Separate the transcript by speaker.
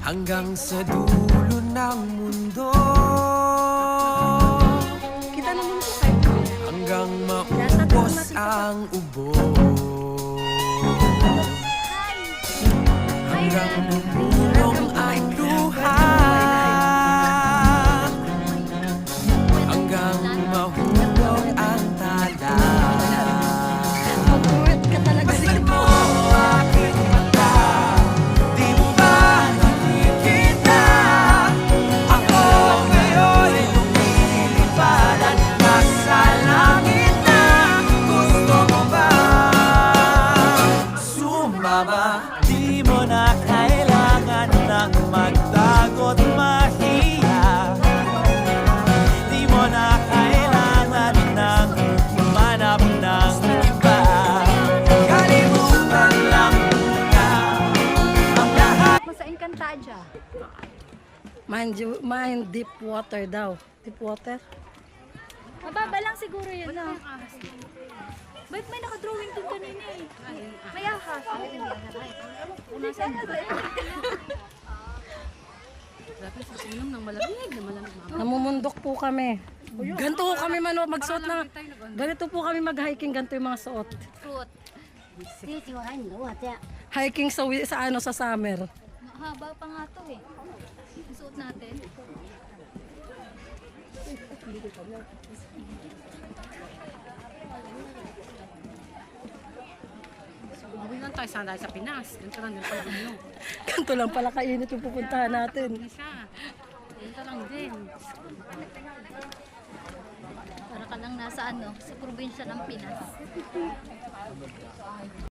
Speaker 1: hanggang sa dulo ng mundo,
Speaker 2: Kita naman po kayo.
Speaker 1: hanggang maubos ang ubo, hanggang bumulong ang luha, hanggang mahulog ang tala.
Speaker 2: Mag-uwit ka talaga
Speaker 1: Basta
Speaker 2: dito.
Speaker 1: mo aking mata, di mo ba nakikita? Ako ngayon lumilipad at nasa langit na. Gusto mo ba sumama?
Speaker 3: Di mo na kailangan ng magtago't mahiya. Di mo na kailangan ng manap ng iba.
Speaker 1: Kalimutan lang muna ang lahat.
Speaker 4: Mo sa Encantadia.
Speaker 2: Mind deep water daw. Deep water?
Speaker 4: Mababa lang siguro yun na. Ba't may nakadrawing dun kanina eh? May ahas. Unasan ba?
Speaker 2: Namumundok po kami. Ganito po kami magsuot na. Ganito po kami mag-hiking. Ganito yung mga suot.
Speaker 4: Fruit.
Speaker 2: Hiking sa summer.
Speaker 4: Mahaba pa nga to eh. Suot natin.
Speaker 5: Uwi lang tayo sana sa Pinas. Ganito lang din pala ano.
Speaker 2: Ganito lang pala kainit yung pupuntahan natin.
Speaker 5: Ano siya? Ganito lang din.
Speaker 4: Para ka lang nasa sa probinsya ng Pinas.